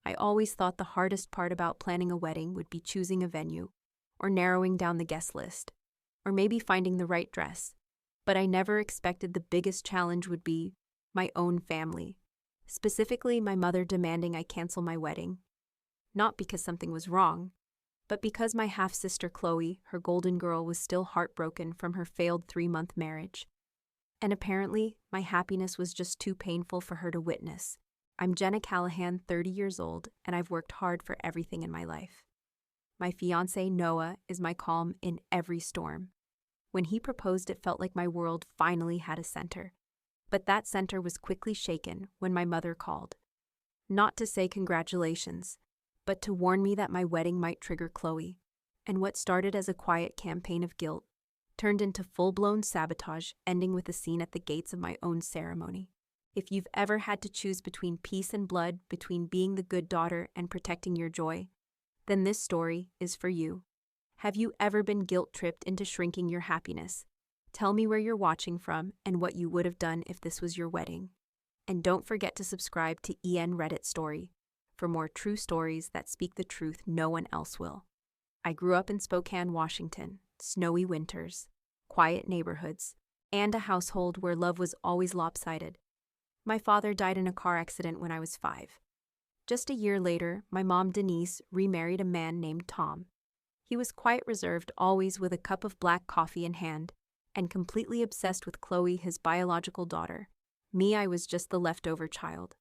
I always thought the hardest part about planning a wedding would be choosing a venue, or narrowing down the guest list, or maybe finding the right dress. But I never expected the biggest challenge would be my own family. Specifically, my mother demanding I cancel my wedding. Not because something was wrong, but because my half-sister Chloe, her golden girl, was still heartbroken from her failed 3-month marriage. And apparently, my happiness was just too painful for her to witness. I'm Jenna Callahan, 30 years old, and I've worked hard for everything in my life. My fiancé, Noah, is my calm in every storm. When he proposed, it felt like my world finally had a center. But that center was quickly shaken when my mother called. Not to say congratulations, but to warn me that my wedding might trigger Chloe. And what started as a quiet campaign of guilt turned into full-blown sabotage, ending with a scene at the gates of my own ceremony. If you've ever had to choose between peace and blood, between being the good daughter and protecting your joy, then this story is for you. Have you ever been guilt-tripped into shrinking your happiness? Tell me where you're watching from and what you would have done if this was your wedding. And don't forget to subscribe to EN Reddit Story for more true stories that speak the truth no one else will. I grew up in Spokane, Washington, snowy winters, quiet neighborhoods, and a household where love was always lopsided. My father died in a car accident when I was 5. Just a year later, my mom Denise remarried a man named Tom. He was quite reserved, always with a cup of black coffee in hand, and completely obsessed with Chloe, his biological daughter. Me, I was just the leftover child.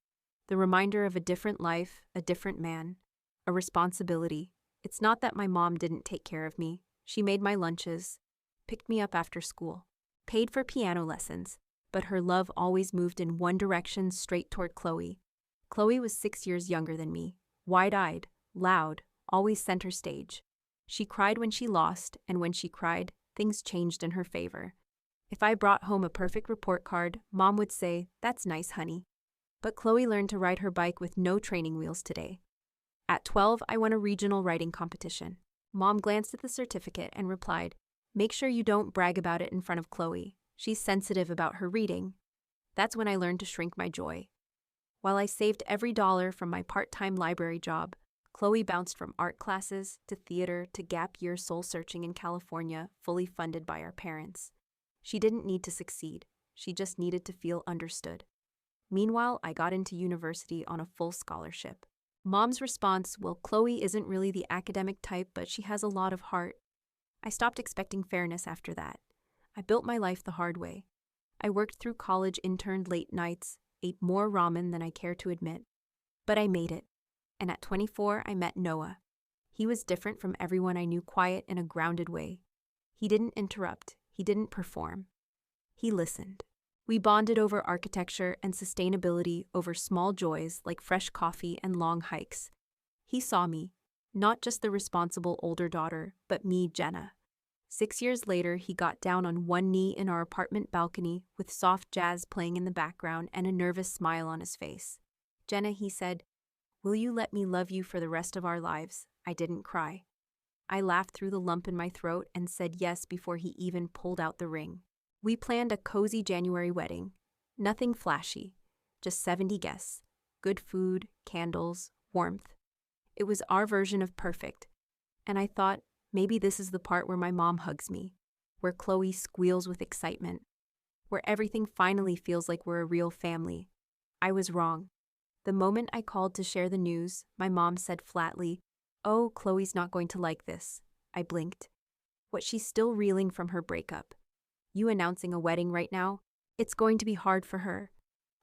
The reminder of a different life, a different man, a responsibility. It's not that my mom didn't take care of me. She made my lunches, picked me up after school, paid for piano lessons, but her love always moved in one direction, straight toward Chloe. Chloe was 6 years younger than me, wide-eyed, loud, always center stage. She cried when she lost, and when she cried, things changed in her favor. If I brought home a perfect report card, Mom would say, "That's nice, honey." But Chloe learned to ride her bike with no training wheels today. At 12, I won a regional writing competition. Mom glanced at the certificate and replied, "Make sure you don't brag about it in front of Chloe. She's sensitive about her reading." That's when I learned to shrink my joy. While I saved every dollar from my part-time library job, Chloe bounced from art classes to theater to gap year soul-searching in California, fully funded by our parents. She didn't need to succeed. She just needed to feel understood. Meanwhile, I got into university on a full scholarship. Mom's response, "Well, Chloe isn't really the academic type, but she has a lot of heart." I stopped expecting fairness after that. I built my life the hard way. I worked through college, interned late nights, ate more ramen than I care to admit. But I made it. And at 24, I met Noah. He was different from everyone I knew, quiet in a grounded way. He didn't interrupt. He didn't perform. He listened. We bonded over architecture and sustainability, over small joys like fresh coffee and long hikes. He saw me, not just the responsible older daughter, but me, Jenna. 6 years later, he got down on one knee in our apartment balcony with soft jazz playing in the background and a nervous smile on his face. "Jenna," he said, "will you let me love you for the rest of our lives?" I didn't cry. I laughed through the lump in my throat and said yes before he even pulled out the ring. We planned a cozy January wedding. Nothing flashy, just 70 guests, good food, candles, warmth. It was our version of perfect. And I thought, maybe this is the part where my mom hugs me, where Chloe squeals with excitement, where everything finally feels like we're a real family. I was wrong. The moment I called to share the news, my mom said flatly, "Oh, Chloe's not going to like this." I blinked. What, she's still reeling from her breakup? You announcing a wedding right now? It's going to be hard for her.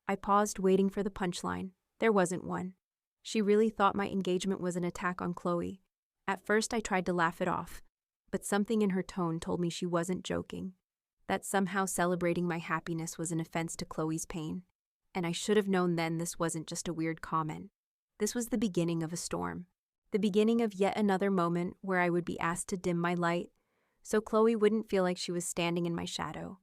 I paused, waiting for the punchline. There wasn't one. She really thought my engagement was an attack on Chloe. At first, I tried to laugh it off, but something in her tone told me she wasn't joking, that somehow celebrating my happiness was an offense to Chloe's pain. And I should have known then this wasn't just a weird comment. This was the beginning of a storm. The beginning of yet another moment where I would be asked to dim my light, so Chloe wouldn't feel like she was standing in my shadow.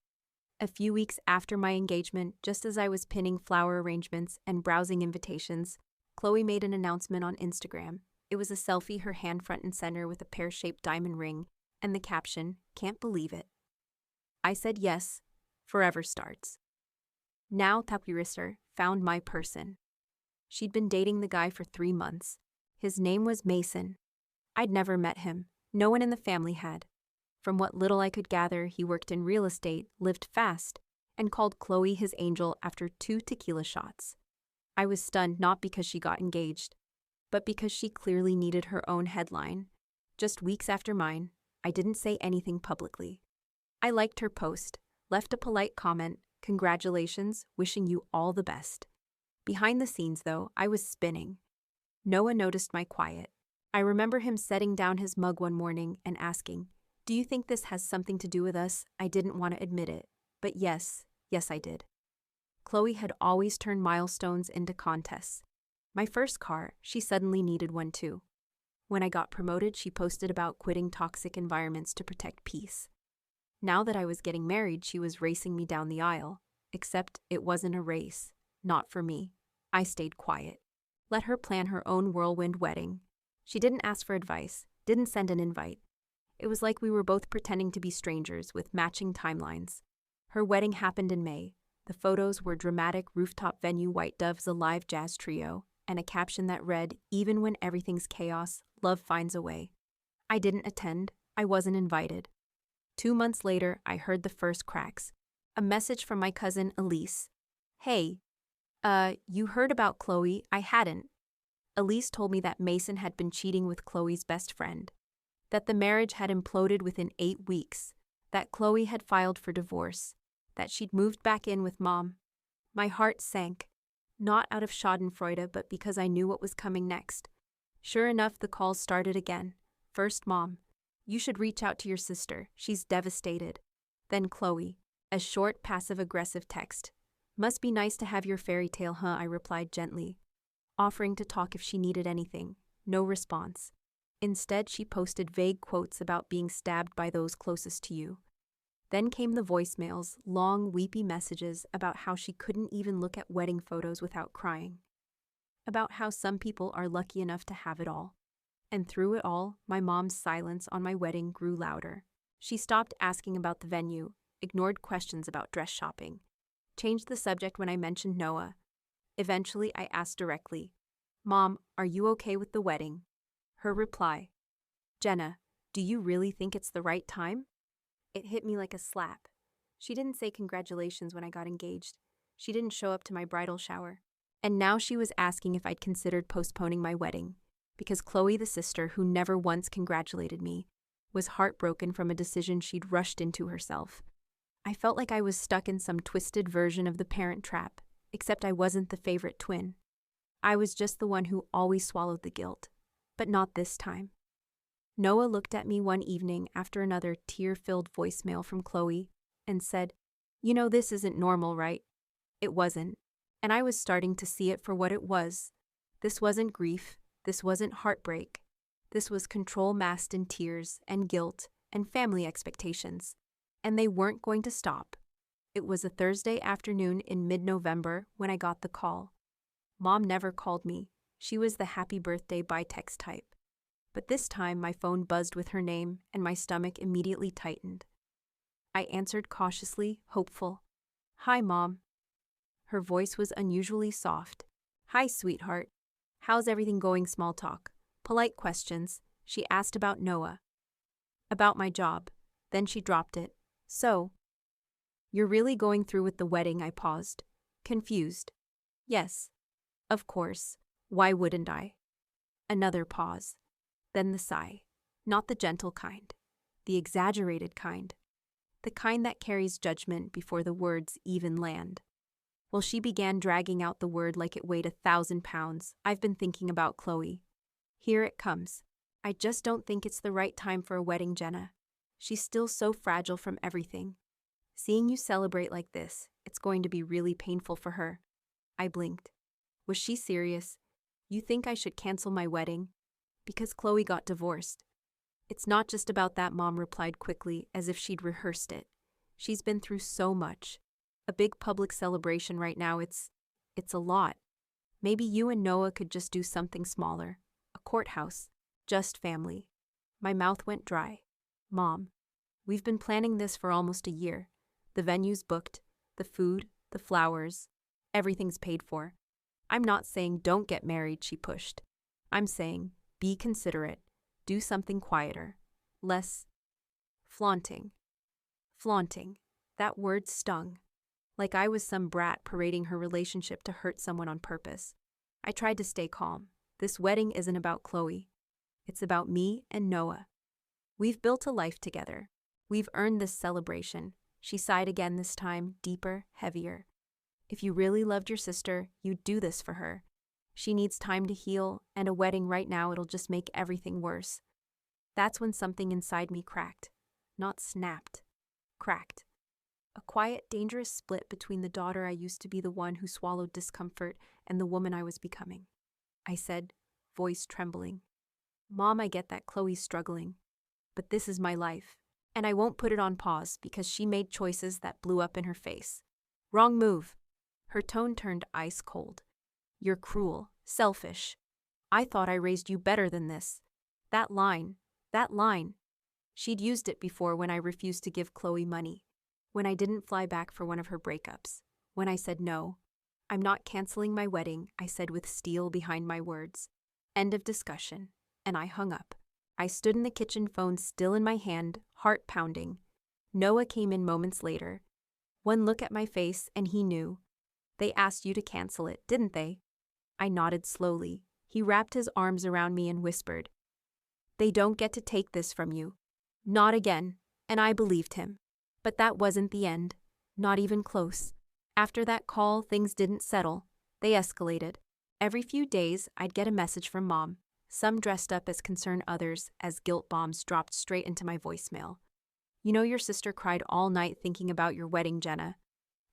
A few weeks after my engagement, just as I was pinning flower arrangements and browsing invitations, Chloe made an announcement on Instagram. It was a selfie, her hand front and center with a pear-shaped diamond ring, and the caption, "Can't believe it." I said yes. Forever starts. Now Tapirister found my person. She'd been dating the guy for 3 months. His name was Mason. I'd never met him. No one in the family had. From what little I could gather, he worked in real estate, lived fast, and called Chloe his angel after 2 tequila shots. I was stunned not because she got engaged, but because she clearly needed her own headline. Just weeks after mine, I didn't say anything publicly. I liked her post, left a polite comment, "Congratulations, wishing you all the best." Behind the scenes, though, I was spinning. Noah noticed my quiet. I remember him setting down his mug one morning and asking, "Do you think this has something to do with us?" I didn't want to admit it, but yes, I did. Chloe had always turned milestones into contests. My first car, she suddenly needed one too. When I got promoted, she posted about quitting toxic environments to protect peace. Now that I was getting married, she was racing me down the aisle. Except it wasn't a race. Not for me. I stayed quiet. Let her plan her own whirlwind wedding. She didn't ask for advice, didn't send an invite. It was like we were both pretending to be strangers with matching timelines. Her wedding happened in May. The photos were dramatic rooftop venue White Dove's a live jazz trio, and a caption that read, "Even when everything's chaos, love finds a way." I didn't attend. I wasn't invited. 2 months later, I heard the first cracks. A message from my cousin Elise. "Hey, you heard about Chloe?" I hadn't. Elise told me that Mason had been cheating with Chloe's best friend, that the marriage had imploded within 8 weeks, that Chloe had filed for divorce, that she'd moved back in with Mom. My heart sank, not out of schadenfreude, but because I knew what was coming next. Sure enough, the calls started again. First Mom, "You should reach out to your sister, she's devastated." Then Chloe, a short passive-aggressive text. "Must be nice to have your fairy tale, huh?" I replied gently, offering to talk if she needed anything. No response. Instead, she posted vague quotes about being stabbed by those closest to you. Then came the voicemails, long, weepy messages about how she couldn't even look at wedding photos without crying. About how some people are lucky enough to have it all. And through it all, my mom's silence on my wedding grew louder. She stopped asking about the venue, ignored questions about dress shopping, changed the subject when I mentioned Noah. Eventually, I asked directly, "Mom, are you okay with the wedding?" Her reply, "Jenna, do you really think it's the right time?" It hit me like a slap. She didn't say congratulations when I got engaged. She didn't show up to my bridal shower. And now she was asking if I'd considered postponing my wedding, because Chloe, the sister who never once congratulated me, was heartbroken from a decision she'd rushed into herself. I felt like I was stuck in some twisted version of the parent trap, except I wasn't the favorite twin. I was just the one who always swallowed the guilt, but not this time. Noah looked at me one evening after another tear-filled voicemail from Chloe and said, "You know this isn't normal, right?" It wasn't, and I was starting to see it for what it was. This wasn't grief, this wasn't heartbreak. This was control masked in tears and guilt and family expectations, and they weren't going to stop. It was a Thursday afternoon in mid-November when I got the call. Mom never called me. She was the happy birthday by text type. But this time my phone buzzed with her name and my stomach immediately tightened. I answered cautiously, hopeful. "Hi, Mom." Her voice was unusually soft. "Hi, sweetheart. How's everything going?" Small talk. Polite questions. She asked about Noah. About my job. Then she dropped it. "So, you're really going through with the wedding?" I paused. Confused. "Yes. Of course. Why wouldn't I?" Another pause. Then the sigh. Not the gentle kind. The exaggerated kind. The kind that carries judgment before the words even land. Well, she began dragging out the word like it weighed 1,000 pounds. "I've been thinking about Chloe. Here it comes. I just don't think it's the right time for a wedding, Jenna. She's still so fragile from everything. Seeing you celebrate like this, it's going to be really painful for her." I blinked. Was she serious? "You think I should cancel my wedding? Because Chloe got divorced." "It's not just about that," Mom replied quickly, as if she'd rehearsed it. "She's been through so much. A big public celebration right now, it's a lot. Maybe you and Noah could just do something smaller. A courthouse. Just family." My mouth went dry. "Mom, we've been planning this for almost a year. The venue's booked, the food, the flowers, everything's paid for. I'm not saying don't get married, she pushed. I'm saying be considerate, do something quieter, less flaunting. Flaunting. That word stung. Like I was some brat parading her relationship to hurt someone on purpose. I tried to stay calm. This wedding isn't about Chloe. It's about me and Noah. We've built a life together. We've earned this celebration. She sighed again, this time, deeper, heavier. If you really loved your sister, you'd do this for her. She needs time to heal, and a wedding right now, it'll just make everything worse. That's when something inside me cracked. Not snapped. Cracked. A quiet, dangerous split between the daughter I used to be, the one who swallowed discomfort, and the woman I was becoming. I said, voice trembling, Mom, I get that Chloe's struggling, but this is my life, and I won't put it on pause because she made choices that blew up in her face. Wrong move. Her tone turned ice cold. You're cruel, selfish. I thought I raised you better than this. That line. She'd used it before when I refused to give Chloe money, when I didn't fly back for one of her breakups, when I said no. I'm not canceling my wedding, I said with steel behind my words. End of discussion. And I hung up. I stood in the kitchen, phone still in my hand, heart pounding. Noah came in moments later. One look at my face and he knew. They asked you to cancel it, didn't they? I nodded slowly. He wrapped his arms around me and whispered, They don't get to take this from you. Not again. And I believed him. But that wasn't the end. Not even close. After that call, things didn't settle. They escalated. Every few days, I'd get a message from Mom. Some dressed up as concern, others as guilt bombs dropped straight into my voicemail. You know, your sister cried all night thinking about your wedding, Jenna.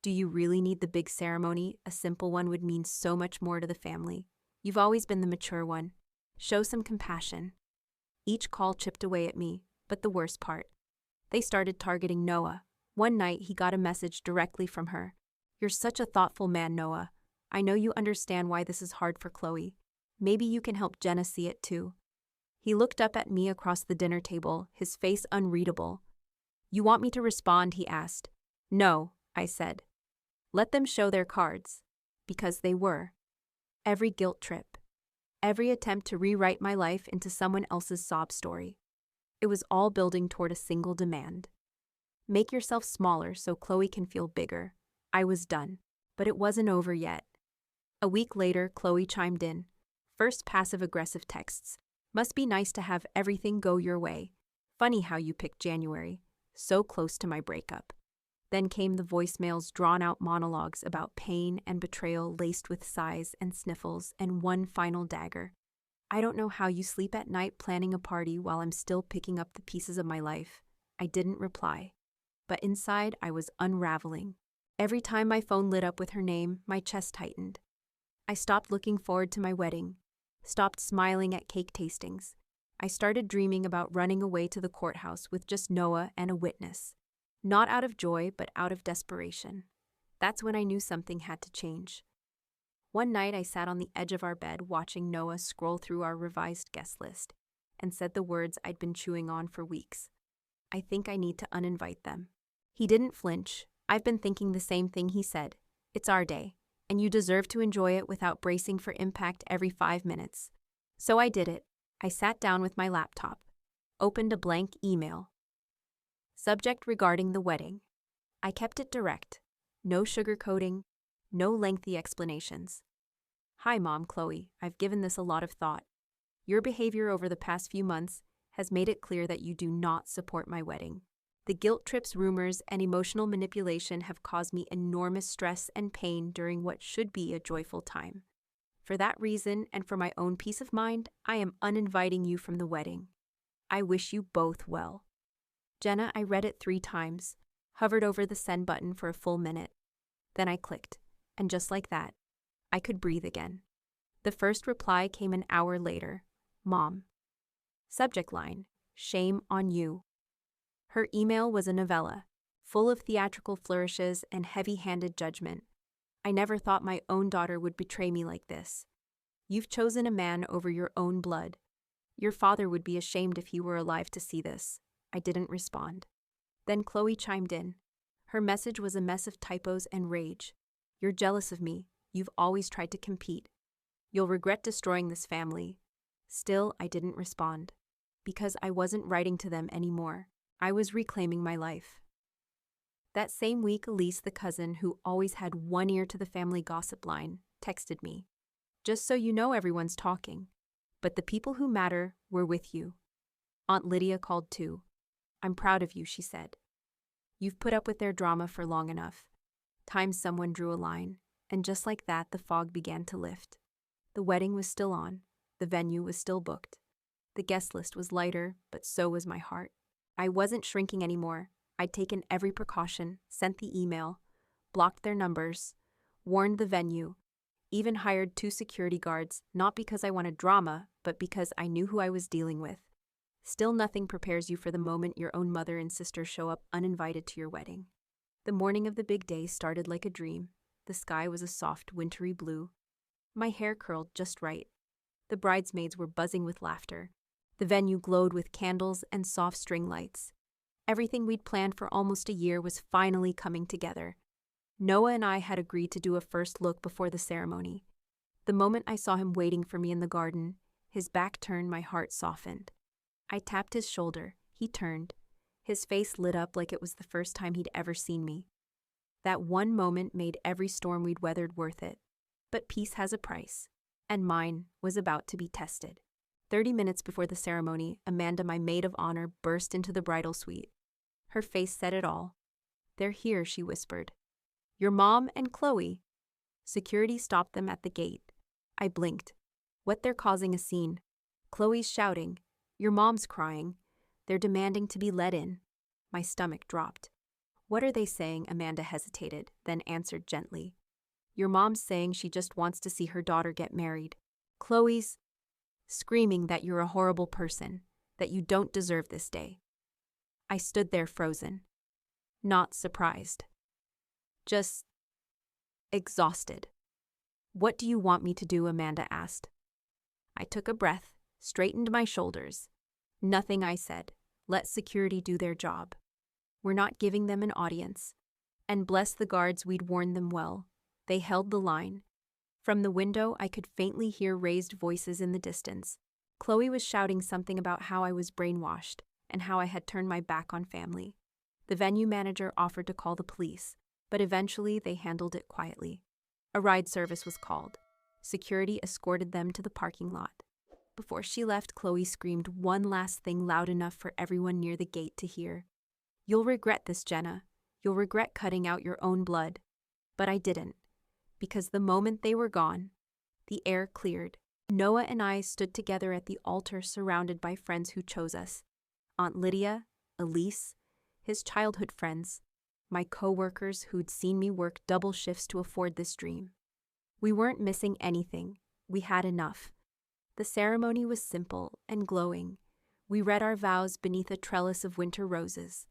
Do you really need the big ceremony? A simple one would mean so much more to the family. You've always been the mature one. Show some compassion. Each call chipped away at me, but the worst part. They started targeting Noah. One night, he got a message directly from her. You're such a thoughtful man, Noah. I know you understand why this is hard for Chloe. Maybe you can help Jenna see it too. He looked up at me across the dinner table, his face unreadable. You want me to respond? He asked. No, I said. Let them show their cards. Because they were. Every guilt trip. Every attempt to rewrite my life into someone else's sob story. It was all building toward a single demand. Make yourself smaller so Chloe can feel bigger. I was done. But it wasn't over yet. A week later, Chloe chimed in. First passive-aggressive texts. Must be nice to have everything go your way. Funny how you picked January. So close to my breakup. Then came the voicemails, drawn-out monologues about pain and betrayal laced with sighs and sniffles and one final dagger. I don't know how you sleep at night planning a party while I'm still picking up the pieces of my life. I didn't reply. But inside, I was unraveling. Every time my phone lit up with her name, my chest tightened. I stopped looking forward to my wedding. Stopped smiling at cake tastings. I started dreaming about running away to the courthouse with just Noah and a witness. Not out of joy, but out of desperation. That's when I knew something had to change. One night I sat on the edge of our bed watching Noah scroll through our revised guest list and said the words I'd been chewing on for weeks. I think I need to uninvite them. He didn't flinch. I've been thinking the same thing, he said. It's our day, and you deserve to enjoy it without bracing for impact every 5 minutes. So I did it. I sat down with my laptop, opened a blank email. Subject regarding the wedding. I kept it direct. No sugarcoating, no lengthy explanations. Hi, Mom, Chloe. I've given this a lot of thought. Your behavior over the past few months has made it clear that you do not support my wedding. The guilt trips, rumors, and emotional manipulation have caused me enormous stress and pain during what should be a joyful time. For that reason, and for my own peace of mind, I am uninviting you from the wedding. I wish you both well. Jenna, I read it 3 times, hovered over the send button for a full minute. Then I clicked, and just like that, I could breathe again. The first reply came an hour later. Mom. Subject line, shame on you. Her email was a novella, full of theatrical flourishes and heavy-handed judgment. I never thought my own daughter would betray me like this. You've chosen a man over your own blood. Your father would be ashamed if he were alive to see this. I didn't respond. Then Chloe chimed in. Her message was a mess of typos and rage. You're jealous of me. You've always tried to compete. You'll regret destroying this family. Still, I didn't respond. Because I wasn't writing to them anymore. I was reclaiming my life. That same week, Elise, the cousin who always had one ear to the family gossip line, texted me. Just so you know, everyone's talking. But the people who matter were with you. Aunt Lydia called too. I'm proud of you, she said. You've put up with their drama for long enough. Time someone drew a line, and just like that, the fog began to lift. The wedding was still on. The venue was still booked. The guest list was lighter, but so was my heart. I wasn't shrinking anymore. I'd taken every precaution, sent the email, blocked their numbers, warned the venue, even hired 2 security guards, not because I wanted drama, but because I knew who I was dealing with. Still, nothing prepares you for the moment your own mother and sister show up uninvited to your wedding. The morning of the big day started like a dream. The sky was a soft, wintry blue. My hair curled just right. The bridesmaids were buzzing with laughter. The venue glowed with candles and soft string lights. Everything we'd planned for almost a year was finally coming together. Noah and I had agreed to do a first look before the ceremony. The moment I saw him waiting for me in the garden, his back turned, my heart softened. I tapped his shoulder. He turned. His face lit up like it was the first time he'd ever seen me. That one moment made every storm we'd weathered worth it. But peace has a price, and mine was about to be tested. 30 minutes before the ceremony, Amanda, my maid of honor, burst into the bridal suite. Her face said it all. They're here, she whispered. Your mom and Chloe. Security stopped them at the gate. I blinked. What, they're causing a scene? Chloe's shouting. Your mom's crying. They're demanding to be let in. My stomach dropped. What are they saying? Amanda hesitated, then answered gently. Your mom's saying she just wants to see her daughter get married. Chloe's screaming that you're a horrible person, that you don't deserve this day. I stood there frozen. Not surprised. Just exhausted. What do you want me to do? Amanda asked. I took a breath, straightened my shoulders. Nothing, I said. Let security do their job. We're not giving them an audience. And bless the guards, we'd warned them well. They held the line. From the window, I could faintly hear raised voices in the distance. Chloe was shouting something about how I was brainwashed and how I had turned my back on family. The venue manager offered to call the police, but eventually they handled it quietly. A ride service was called. Security escorted them to the parking lot. Before she left, Chloe screamed one last thing loud enough for everyone near the gate to hear. You'll regret this, Jenna. You'll regret cutting out your own blood. But I didn't. Because the moment they were gone, the air cleared. Noah and I stood together at the altar surrounded by friends who chose us. Aunt Lydia, Elise, his childhood friends, my co-workers who'd seen me work double shifts to afford this dream. We weren't missing anything. We had enough. The ceremony was simple and glowing. We read our vows beneath a trellis of winter roses.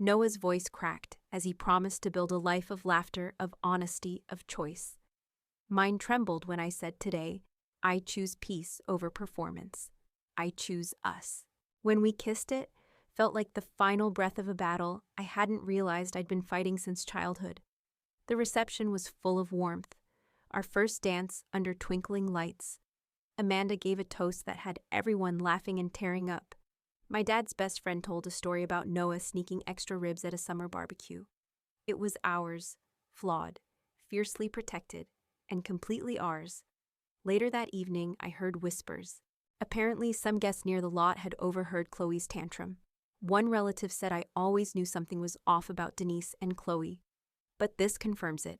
Noah's voice cracked as he promised to build a life of laughter, of honesty, of choice. Mine trembled when I said today, I choose peace over performance. I choose us. When we kissed, it felt like the final breath of a battle I hadn't realized I'd been fighting since childhood. The reception was full of warmth. Our first dance under twinkling lights. Amanda gave a toast that had everyone laughing and tearing up. My dad's best friend told a story about Noah sneaking extra ribs at a summer barbecue. It was ours, flawed, fiercely protected, and completely ours. Later that evening, I heard whispers. Apparently, some guests near the lot had overheard Chloe's tantrum. One relative said I always knew something was off about Denise and Chloe. But this confirms it.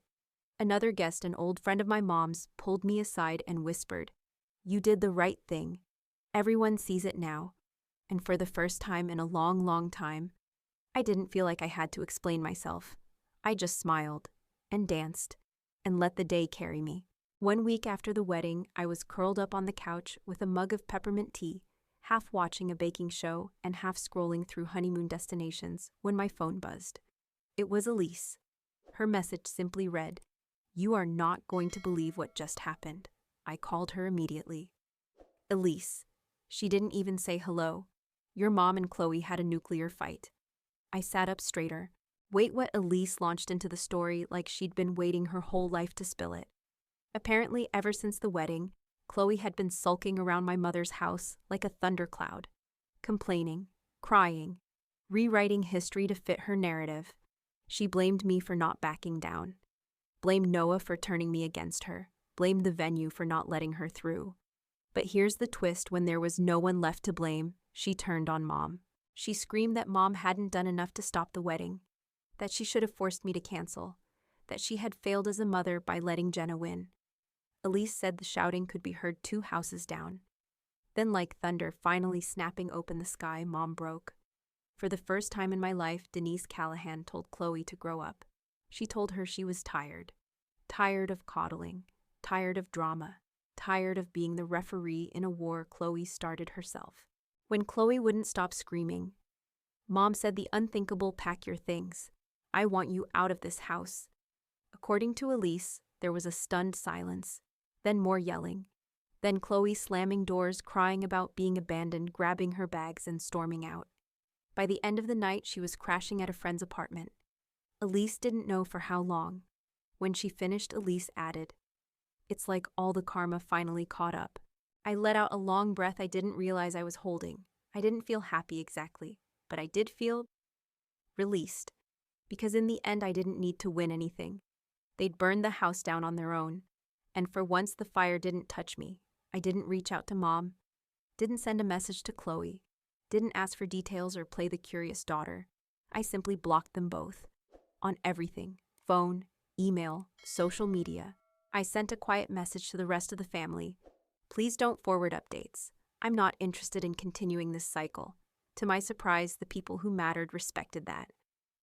Another guest, an old friend of my mom's, pulled me aside and whispered, You did the right thing. Everyone sees it now. And for the first time in a long, long time, I didn't feel like I had to explain myself. I just smiled and danced and let the day carry me. 1 week after the wedding, I was curled up on the couch with a mug of peppermint tea, half watching a baking show and half scrolling through honeymoon destinations when my phone buzzed. It was Elise. Her message simply read, You are not going to believe what just happened. I called her immediately. Elise. She didn't even say hello. Your mom and Chloe had a nuclear fight. I sat up straighter. Wait, what? Elise launched into the story like she'd been waiting her whole life to spill it. Apparently, ever since the wedding, Chloe had been sulking around my mother's house like a thundercloud, complaining, crying, rewriting history to fit her narrative. She blamed me for not backing down, blamed Noah for turning me against her, blamed the venue for not letting her through. But here's the twist: when there was no one left to blame, she turned on Mom. She screamed that Mom hadn't done enough to stop the wedding, that she should have forced me to cancel, that she had failed as a mother by letting Jenna win. Elise said the shouting could be heard 2 houses down. Then, like thunder finally snapping open the sky, Mom broke. For the first time in my life, Jenna Callahan told Chloe to grow up. She told her she was tired. Tired of coddling, tired of drama, tired of being the referee in a war Chloe started herself. When Chloe wouldn't stop screaming, Mom said the unthinkable: pack your things. I want you out of this house. According to Elise, there was a stunned silence, then more yelling. Then Chloe slamming doors, crying about being abandoned, grabbing her bags and storming out. By the end of the night, she was crashing at a friend's apartment. Elise didn't know for how long. When she finished, Elise added, "It's like all the karma finally caught up." I let out a long breath I didn't realize I was holding. I didn't feel happy exactly, but I did feel released. Because in the end, I didn't need to win anything. They'd burned the house down on their own. And for once, the fire didn't touch me. I didn't reach out to Mom, didn't send a message to Chloe, didn't ask for details or play the curious daughter. I simply blocked them both. On everything: phone, email, social media. I sent a quiet message to the rest of the family: "Please don't forward updates. I'm not interested in continuing this cycle." To my surprise, the people who mattered respected that.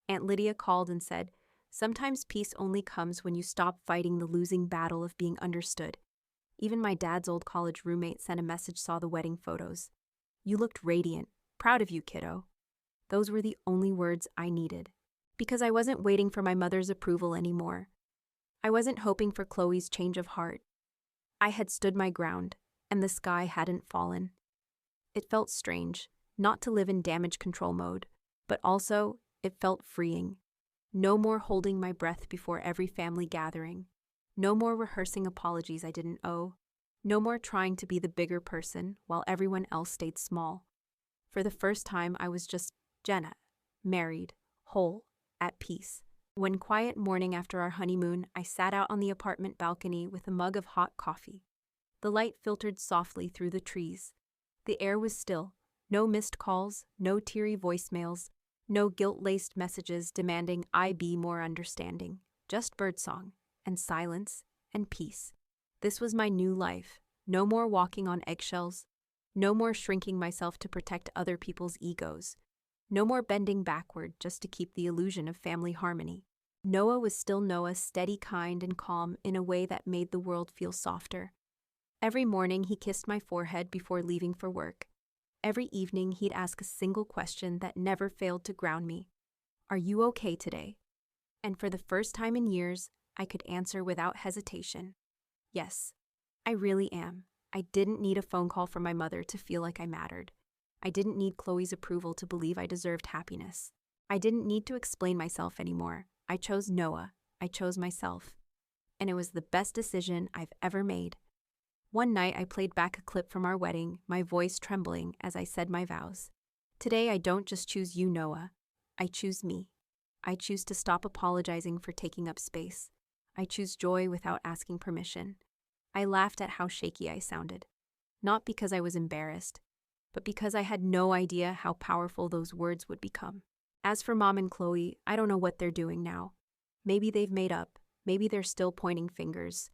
Aunt Lydia called and said, "Sometimes peace only comes when you stop fighting the losing battle of being understood." Even my dad's old college roommate sent a message, saw the wedding photos. "You looked radiant. Proud of you, kiddo." Those were the only words I needed. Because I wasn't waiting for my mother's approval anymore. I wasn't hoping for Chloe's change of heart. I had stood my ground, and the sky hadn't fallen. It felt strange, not to live in damage control mode, but also, it felt freeing. No more holding my breath before every family gathering. No more rehearsing apologies I didn't owe. No more trying to be the bigger person while everyone else stayed small. For the first time, I was just Jenna, married, whole, at peace. One quiet morning after our honeymoon, I sat out on the apartment balcony with a mug of hot coffee. The light filtered softly through the trees. The air was still. No missed calls, no teary voicemails, no guilt-laced messages demanding I be more understanding. Just birdsong, and silence, and peace. This was my new life. No more walking on eggshells. No more shrinking myself to protect other people's egos. No more bending backward just to keep the illusion of family harmony. Noah was still Noah, steady, kind, and calm in a way that made the world feel softer. Every morning, he kissed my forehead before leaving for work. Every evening, he'd ask a single question that never failed to ground me. "Are you okay today?" And for the first time in years, I could answer without hesitation. Yes, I really am. I didn't need a phone call from my mother to feel like I mattered. I didn't need Chloe's approval to believe I deserved happiness. I didn't need to explain myself anymore. I chose Noah. I chose myself. And it was the best decision I've ever made. One night, I played back a clip from our wedding, my voice trembling as I said my vows. Today, I don't just choose you, Noah. I choose me. I choose to stop apologizing for taking up space. I choose joy without asking permission. I laughed at how shaky I sounded. Not because I was embarrassed, but because I had no idea how powerful those words would become. As for Mom and Chloe, I don't know what they're doing now. Maybe they've made up. Maybe they're still pointing fingers.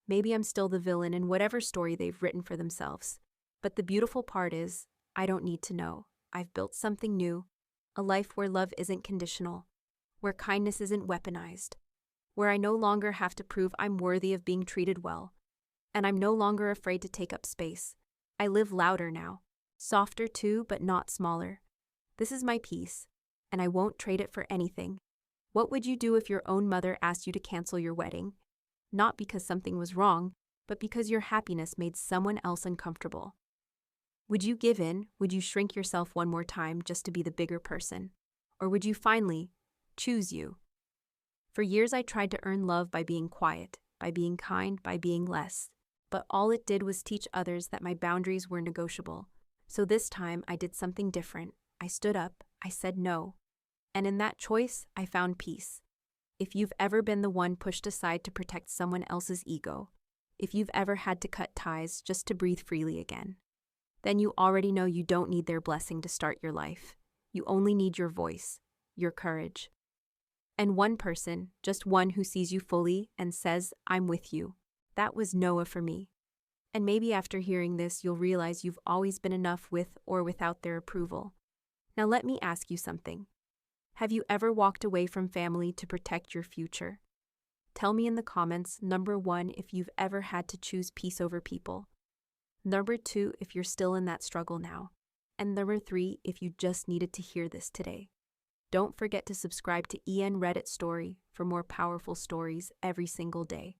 Maybe I'm still the villain in whatever story they've written for themselves. But the beautiful part is, I don't need to know. I've built something new, a life where love isn't conditional, where kindness isn't weaponized, where I no longer have to prove I'm worthy of being treated well, and I'm no longer afraid to take up space. I live louder now, softer too, but not smaller. This is my peace, and I won't trade it for anything. What would you do if your own mother asked you to cancel your wedding? Not because something was wrong, but because your happiness made someone else uncomfortable. Would you give in? Would you shrink yourself one more time just to be the bigger person? Or would you finally choose you? For years I tried to earn love by being quiet, by being kind, by being less. But all it did was teach others that my boundaries were negotiable. So this time, I did something different. I stood up, I said no. And in that choice, I found peace. If you've ever been the one pushed aside to protect someone else's ego, if you've ever had to cut ties just to breathe freely again, then you already know you don't need their blessing to start your life. You only need your voice, your courage. And one person, just one who sees you fully and says, I'm with you. That was Noah for me. And maybe after hearing this, you'll realize you've always been enough with or without their approval. Now let me ask you something. Have you ever walked away from family to protect your future? Tell me in the comments, number 1, if you've ever had to choose peace over people. Number 2, if you're still in that struggle now. And number 3, if you just needed to hear this today. Don't forget to subscribe to EN Reddit Story for more powerful stories every single day.